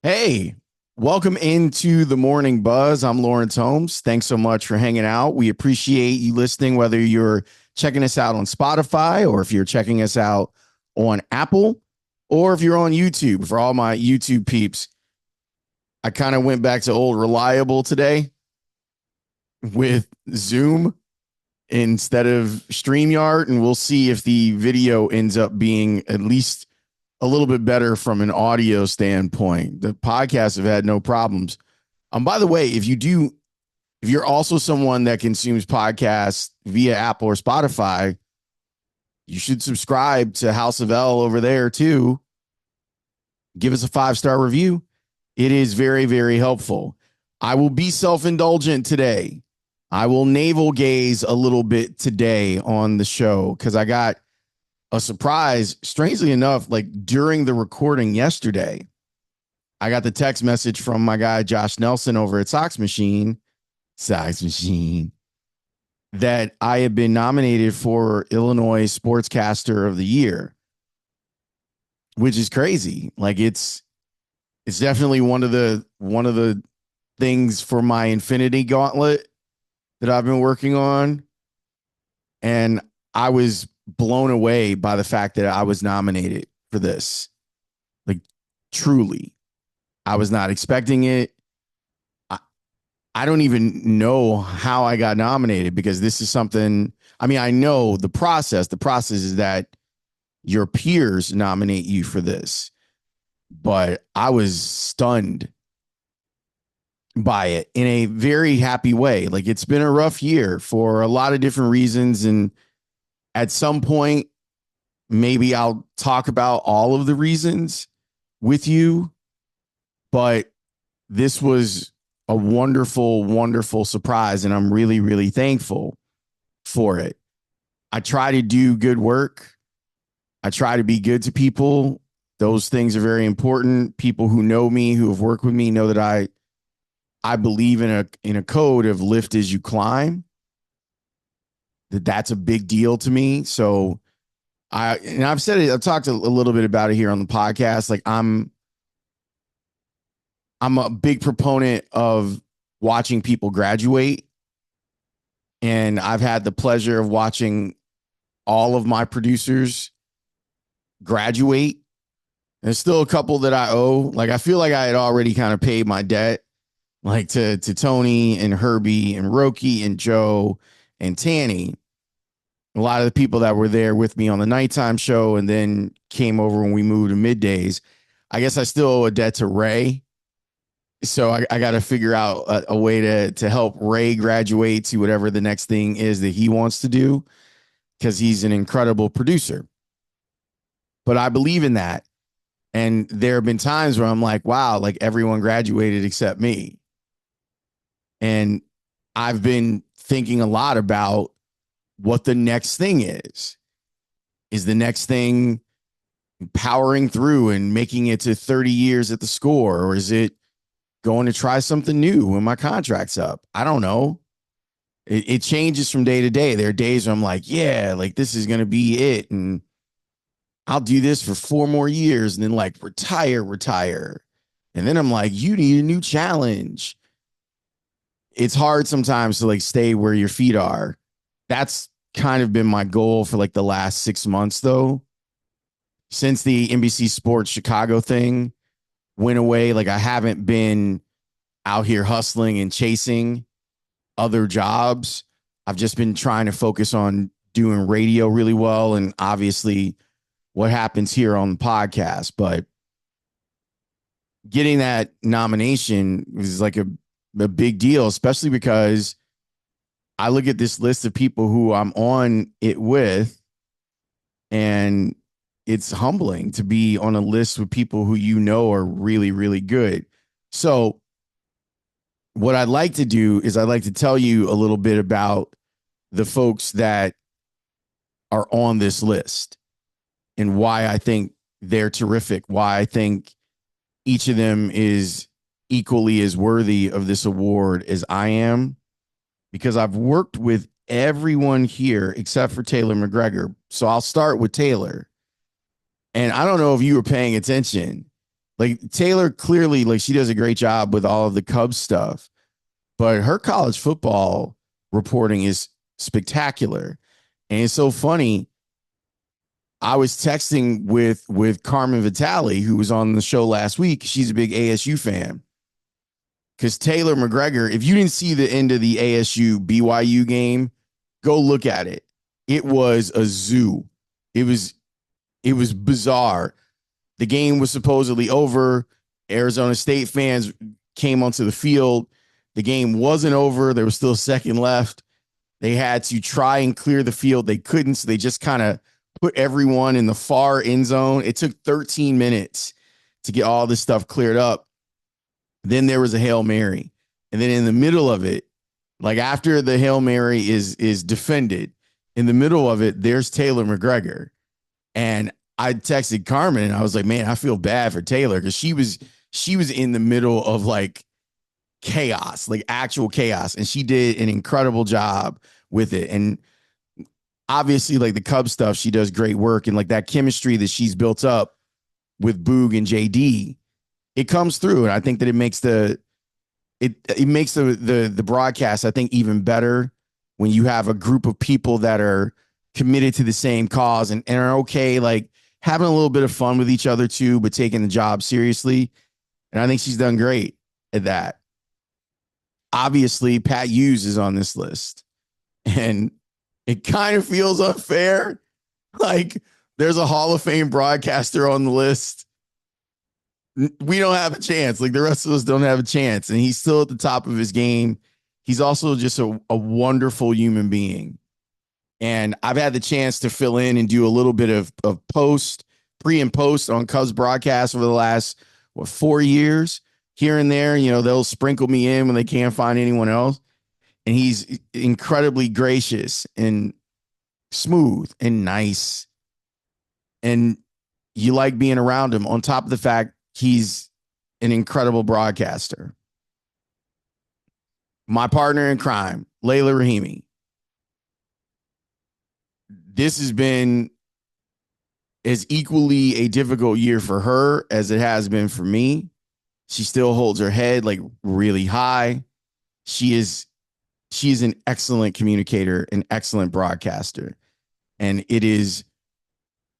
Hey, welcome into the Morning Buzz. I'm Laurence Holmes. Thanks so much for hanging out. We appreciate you listening, whether you're checking us out on Spotify or if you're checking us out on Apple or if you're on YouTube. For all my YouTube peeps, I kind of went back to old reliable today with Zoom instead of StreamYard, and we'll see if the video ends up being at least a little bit better from an audio standpoint. The podcasts have had no problems. By the way, if you're also someone that consumes podcasts via Apple or Spotify, you should subscribe to House of L over there too. Give us a 5-star review. It is very, very helpful. I will be self-indulgent today. I will navel gaze a little bit today on the show because I got a surprise. Strangely enough, like during the recording yesterday, I got the text message from my guy Josh Nelson over at Sox Machine, that I had been nominated for Illinois Sportscaster of the Year, which is crazy. Like it's definitely one of the things for my Infinity Gauntlet that I've been working on, and I was blown away by the fact that I was nominated for this. Like, truly, I was not expecting it. I don't even know how I got nominated because this is something, I mean, I know the process. The process is that your peers nominate you for this, but I was stunned by it in a very happy way. Like, it's been a rough year for a lot of different reasons. And at some point, maybe I'll talk about all of the reasons with you, but this was a wonderful, wonderful surprise. And I'm really, really thankful for it. I try to do good work. I try to be good to people. Those things are very important. People who know me, who have worked with me, know that I believe in a code of lift as you climb. That's a big deal to me. So I've said it, I've talked a little bit about it here on the podcast. Like I'm a big proponent of watching people graduate. And I've had the pleasure of watching all of my producers graduate. There's still a couple that I owe. Like, I feel like I had already kind of paid my debt, like to Tony and Herbie and Roki and Joe and Tanny. A lot of the people that were there with me on the nighttime show and then came over when we moved to middays. I guess I still owe a debt to Ray. So I got to figure out a way to help Ray graduate to whatever the next thing is that he wants to do, because he's an incredible producer. But I believe in that. And there have been times where I'm like, wow, like everyone graduated except me. And I've been thinking a lot about what the next thing is. Is the next thing powering through and making it to 30 years at the score? Or is it going to try something new when my contract's up? I don't know. It changes from day to day. There are days where I'm like, yeah, like this is going to be it. And I'll do this for 4 more years and then like retire. And then I'm like, you need a new challenge. It's hard sometimes to like stay where your feet are. That's kind of been my goal for like the last 6 months, though. Since the NBC Sports Chicago thing went away, like I haven't been out here hustling and chasing other jobs. I've just been trying to focus on doing radio really well, and obviously what happens here on the podcast. But getting that nomination is like a big deal, especially because I look at this list of people who I'm on it with, and it's humbling to be on a list with people who you know are really, really good. So what I'd like to do is I'd like to tell you a little bit about the folks that are on this list and why I think they're terrific, why I think each of them is equally as worthy of this award as I am, because I've worked with everyone here except for Taylor McGregor. So I'll start with Taylor. And I don't know if you were paying attention, Like Taylor clearly, like she does a great job with all of the Cubs stuff, but her college football reporting is spectacular. And it's so funny. I was texting with Carmen Vitale, who was on the show last week. She's a big ASU fan. Because Taylor McGregor, if you didn't see the end of the ASU BYU game, go look at it. It was a zoo. It was bizarre. The game was supposedly over. Arizona State fans came onto the field. The game wasn't over. There was still a second left. They had to try and clear the field. They couldn't, so they just kind of put everyone in the far end zone. It took 13 minutes to get all this stuff cleared up. Then there was a Hail Mary. And then in the middle of it, like after the Hail Mary is defended, in the middle of it, there's Taylor McGregor. And I texted Carmen and I was like, man, I feel bad for Taylor because she was in the middle of like chaos, like actual chaos. And she did an incredible job with it. And obviously, like the Cubs stuff, she does great work. And like that chemistry that she's built up with Boog and JD, it comes through. And I think that it makes the broadcast, I think, even better when you have a group of people that are committed to the same cause and are okay, like having a little bit of fun with each other too, but taking the job seriously. And I think she's done great at that. Obviously, Pat Hughes is on this list. And it kind of feels unfair. Like there's a Hall of Fame broadcaster on the list. We don't have a chance. Like the rest of us don't have a chance. And he's still at the top of his game. He's also just a wonderful human being. And I've had the chance to fill in and do a little bit of pre and post on Cubs broadcast over the last, 4 years here and there. You know, they'll sprinkle me in when they can't find anyone else. And he's incredibly gracious and smooth and nice. And you like being around him on top of the fact he's an incredible broadcaster. My partner in crime, Layla Rahimi. This has been as equally a difficult year for her as it has been for me. She still holds her head like really high. She is an excellent communicator, an excellent broadcaster. And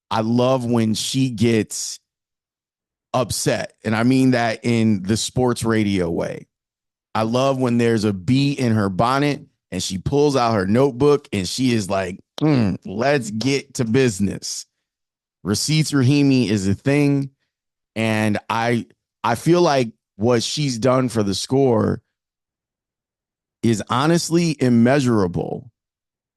I love when she gets upset. And I mean that in the sports radio way. I love when there's a bee in her bonnet and she pulls out her notebook and she is like, let's get to business. Receipts Rahimi is a thing. And I feel like what she's done for the score is honestly immeasurable.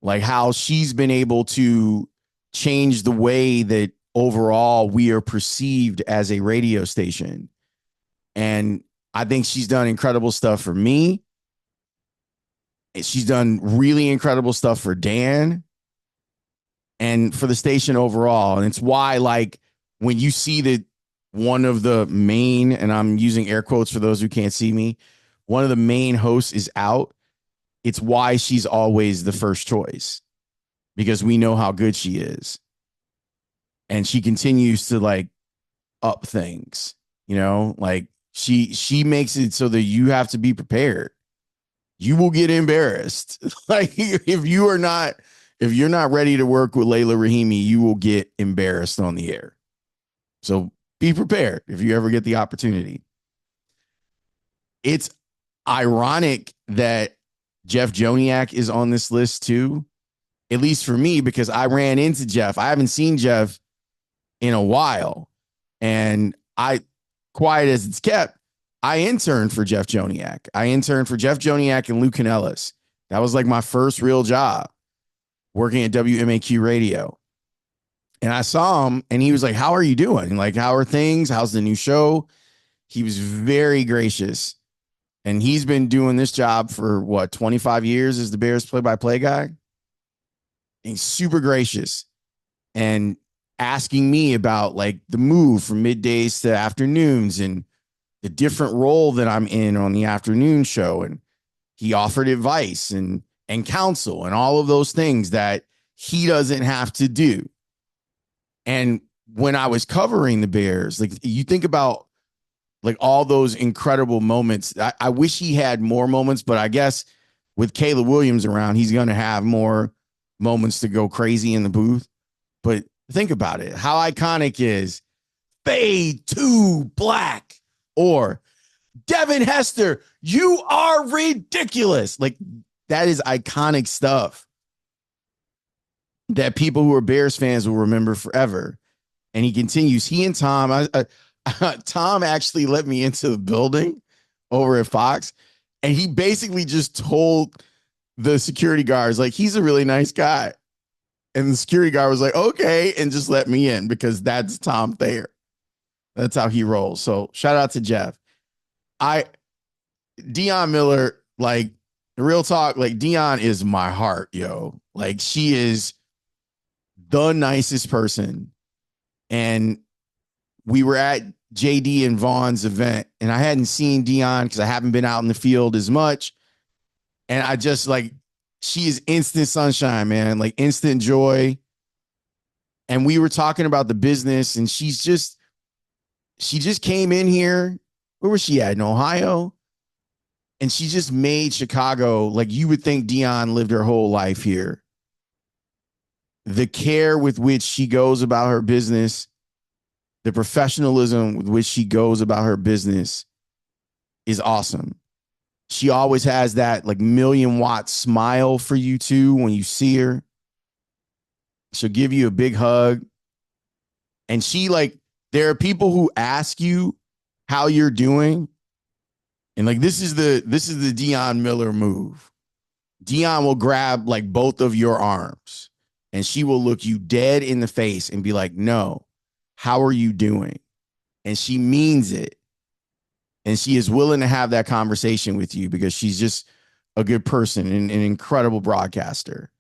Like how she's been able to change the way that overall we are perceived as a radio station. And I think she's done incredible stuff for me. She's done really incredible stuff for Dan and for the station overall. And it's why, like, when you see that one of the main, and I'm using air quotes for those who can't see me, one of the main hosts is out, it's why she's always the first choice, because we know how good she is. And she continues to like up things, you know, like she makes it so that you have to be prepared. You will get embarrassed. Like if you're not ready to work with Layla Rahimi, you will get embarrassed on the air. So be prepared if you ever get the opportunity. It's ironic that Jeff Joniak is on this list too, at least for me, because I ran into Jeff. I haven't seen Jeff in a while. And quiet as it's kept, I interned for Jeff Joniak. I interned for Jeff Joniak and Lou Canellis. That was like my first real job working at WMAQ radio. And I saw him and he was like, how are you doing? Like, how are things? How's the new show? He was very gracious. And he's been doing this job for 25 years as the Bears play-by-play guy. And he's super gracious and asking me about like the move from middays to afternoons and the different role that I'm in on the afternoon show. And he offered advice and counsel and all of those things that he doesn't have to do. And when I was covering the Bears, like you think about like all those incredible moments. I wish he had more moments, but I guess with Caleb Williams around, he's going to have more moments to go crazy in the booth. But think about it. How iconic is fade to black or Devin Hester, you are ridiculous. Like that is iconic stuff that people who are Bears fans will remember forever. And he continues. He and Tom, Tom actually let me into the building over at Fox, and he basically just told the security guards, like, he's a really nice guy. And the security guard was like, okay, and just let me in because that's Tom Thayer. That's how he rolls. So shout out to Jeff. Deion Miller, like, real talk, like, Deion is my heart, yo. Like, she is the nicest person. And we were at JD and Vaughn's event, and I hadn't seen Deion because I haven't been out in the field as much. And I just, like, she is instant sunshine, man, like instant joy. And we were talking about the business, and she just came in here. Where was she at? In Ohio? And she just made Chicago, like you would think Deion lived her whole life here. The care with which she goes about her business, the professionalism with which she goes about her business is awesome. She always has that like million-watt smile for you too when you see her. She'll give you a big hug. And she, like, there are people who ask you how you're doing. And like this is the Deion Miller move. Deion will grab like both of your arms and she will look you dead in the face and be like, no, how are you doing? And she means it. And she is willing to have that conversation with you because she's just a good person and an incredible broadcaster.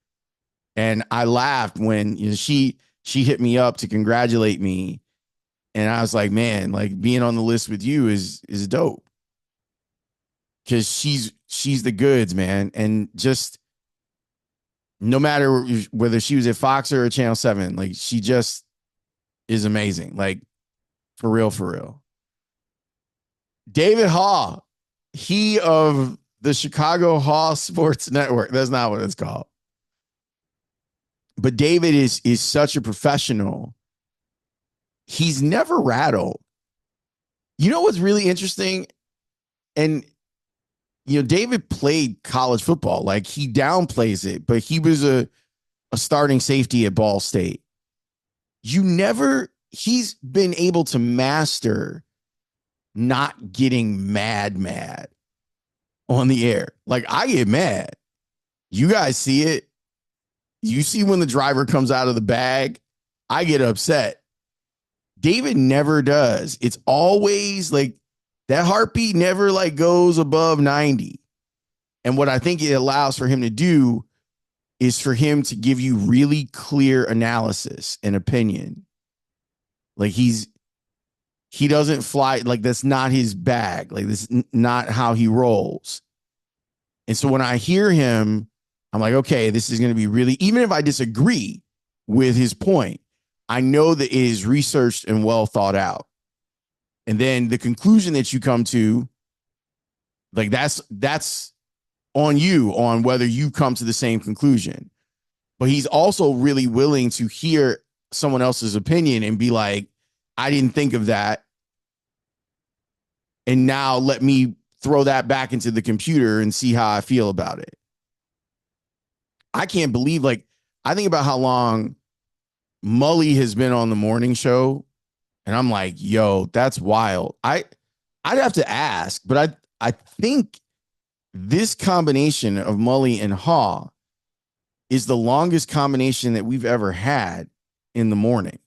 And I laughed when, you know, she hit me up to congratulate me. And I was like, man, like being on the list with you is dope. Because she's the goods, man. And just no matter whether she was at Fox or at Channel 7, like she just is amazing. Like for real, for real. David Haw, he of the Chicago Haw Sports Network. That's not what it's called. But David is such a professional. He's never rattled. You know what's really interesting? And, you know, David played college football. Like, he downplays it, but he was a starting safety at Ball State. He's been able to master not getting mad on the air. Like, I get mad. You guys see it. You see when the driver comes out of the bag, I get upset. David never does. It's always like that heartbeat never like goes above 90. And what I think it allows for him to do is for him to give you really clear analysis and opinion. Like he doesn't fly, like that's not his bag. Like this is not how he rolls. And so when I hear him, I'm like, okay, this is going to be really, even if I disagree with his point, I know that it is researched and well thought out. And then the conclusion that you come to, like that's on you on whether you come to the same conclusion. But he's also really willing to hear someone else's opinion and be like, I didn't think of that. And now let me throw that back into the computer and see how I feel about it. I can't believe, like, I think about how long Mully has been on the morning show, and I'm like, yo, that's wild. I'd have to ask, but I think this combination of Mully and Haw is the longest combination that we've ever had in the morning.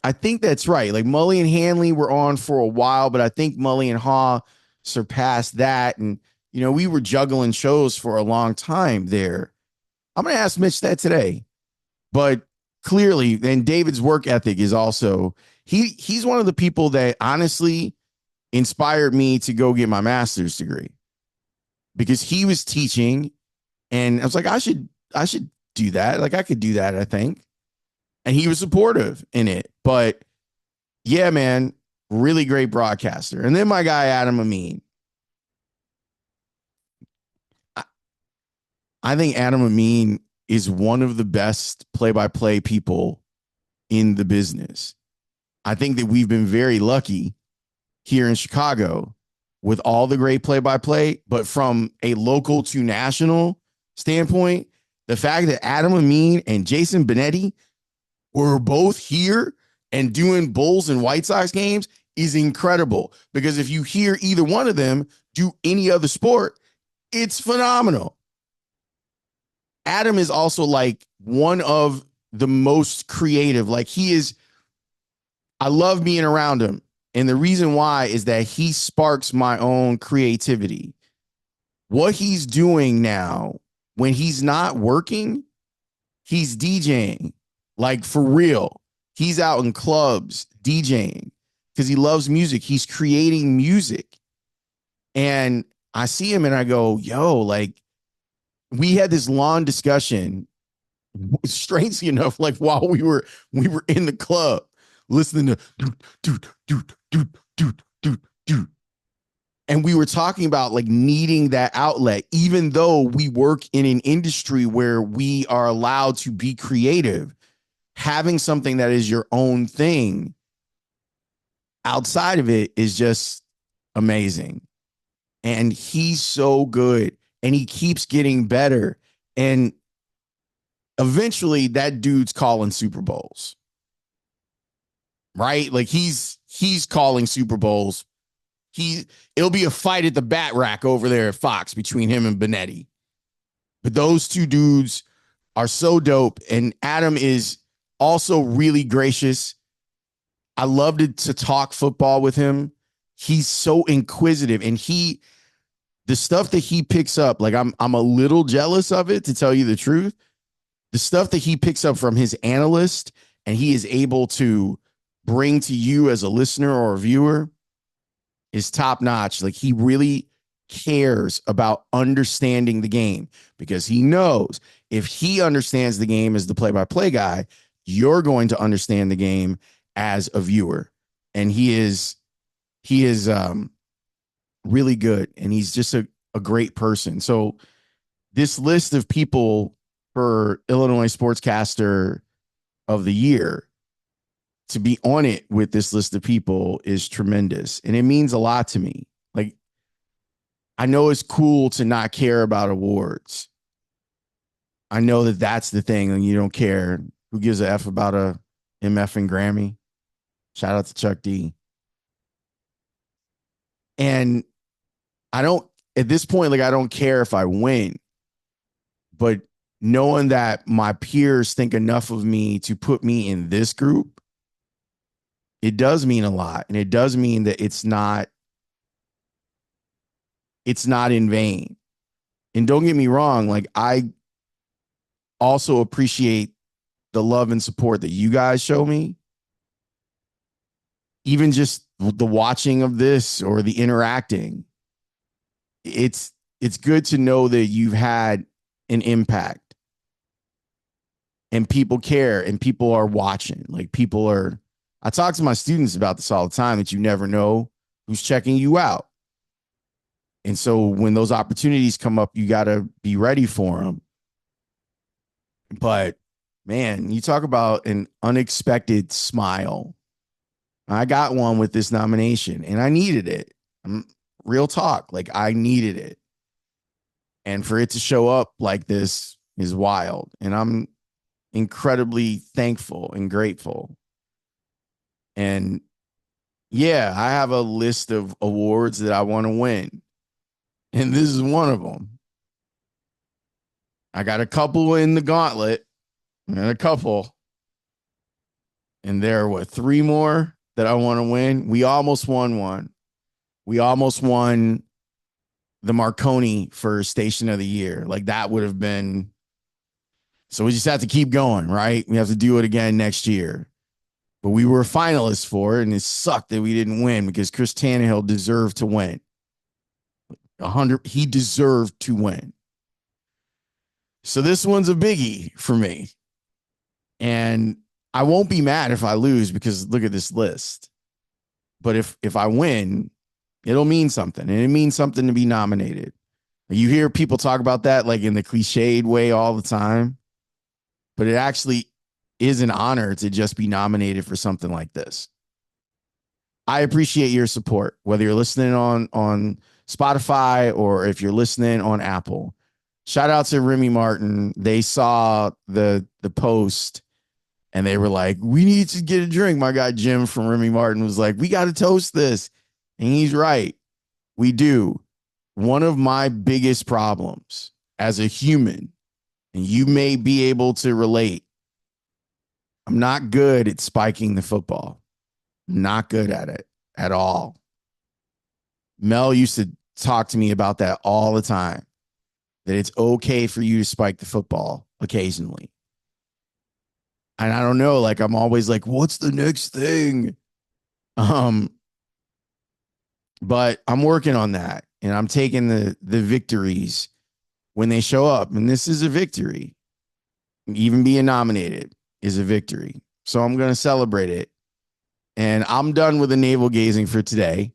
I think that's right. Like Mully and Hanley were on for a while, but I think Mully and Haw surpassed that. And, you know, we were juggling shows for a long time there. I'm going to ask Mitch that today, but clearly, and David's work ethic is also, he's one of the people that honestly inspired me to go get my master's degree because he was teaching and I was like, I should do that. Like I could do that, I think. And he was supportive in it. But yeah, man, really great broadcaster. And then my guy, Adam Amin. I think Adam Amin is one of the best play-by-play people in the business. I think that we've been very lucky here in Chicago with all the great play-by-play, but from a local to national standpoint, the fact that Adam Amin and Jason Benetti were both here and doing Bulls and White Sox games is incredible. Because if you hear either one of them do any other sport, it's phenomenal. Adam is also like one of the most creative. Like he is, I love being around him. And the reason why is that he sparks my own creativity. What he's doing now, when he's not working, he's DJing. Like for real. He's out in clubs DJing because he loves music. He's creating music. And I see him and I go, yo, like we had this long discussion, strangely enough, like while we were in the club listening to dude. And we were talking about like needing that outlet, even though we work in an industry where we are allowed to be creative. Having something that is your own thing outside of it is just amazing. And he's so good and he keeps getting better. And eventually that dude's calling Super Bowls, right? Like he's calling Super Bowls. It'll be a fight at the bat rack over there at Fox between him and Benetti. But those two dudes are so dope. And Adam is also really gracious. I loved it to talk football with him. He's so inquisitive and the stuff that he picks up, like I'm a little jealous of it, to tell you the truth. The stuff that he picks up from his analyst and he is able to bring to you as a listener or a viewer is top notch. Like he really cares about understanding the game because he knows if he understands the game as the play-by-play guy, you're going to understand the game as a viewer. And he is really good. And he's just a great person. So this list of people for Illinois Sportscaster of the Year, to be on it with this list of people is tremendous. And it means a lot to me. Like, I know it's cool to not care about awards. I know that that's the thing. And you don't care. Who gives a F about a MF and Grammy? Shout out to Chuck D. And I don't, at this point, like, I don't care if I win, but knowing that my peers think enough of me to put me in this group, it does mean a lot. And it does mean that it's not in vain. And don't get me wrong, like I also appreciate the love and support that you guys show me. Even just the watching of this or the interacting, it's good to know that you've had an impact and people care and people are watching. Like I talk to my students about this all the time, that you never know who's checking you out. And so when those opportunities come up, you got to be ready for them. But man, you talk about an unexpected smile. I got one with this nomination and I needed it. Real talk. Like I needed it. And for it to show up like this is wild. And I'm incredibly thankful and grateful. And yeah, I have a list of awards that I want to win. And this is one of them. I got a couple in the gauntlet and a couple. And there are 3 more that I want to win. We almost won one. We almost won the Marconi for Station of the Year. Like that would have been. So we just have to keep going, right? We have to do it again next year. But we were finalists for it, and it sucked that we didn't win because Chris Tannehill deserved to win. He deserved to win. So this one's a biggie for me. And I won't be mad if I lose because look at this list. But if I win, it'll mean something, and it means something to be nominated. You hear people talk about that like in the cliched way all the time, but it actually is an honor to just be nominated for something like this. I appreciate your support, whether you're listening on Spotify or if you're listening on Apple. Shout out to Remy Martin. They saw the post and they were like, "We need to get a drink." My guy Jim from Remy Martin was like, "We got to toast this," and he's right. We do. One of my biggest problems as a human, and you may be able to relate, I'm not good at spiking the football. I'm not good at it at all. Mel used to talk to me about that all the time, that it's okay for you to spike the football occasionally. And I don't know, like I'm always like, what's the next thing? Um, but I'm working on that and I'm taking the victories when they show up. And this is a victory. Even being nominated is a victory. So I'm going to celebrate it. And I'm done with the navel gazing for today.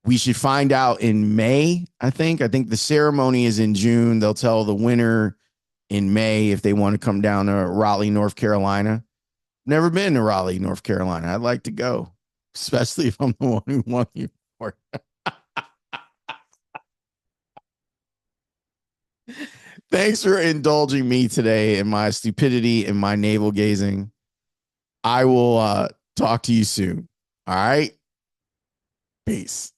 We should find out in May, I think. I think the ceremony is in June. They'll tell the winner in May if they want to come down to Raleigh, North Carolina. Never been to Raleigh, North Carolina. I'd like to go, especially if I'm the one who won you for. Thanks for indulging me today in my stupidity and my navel gazing. I will talk to you soon. All right. Peace.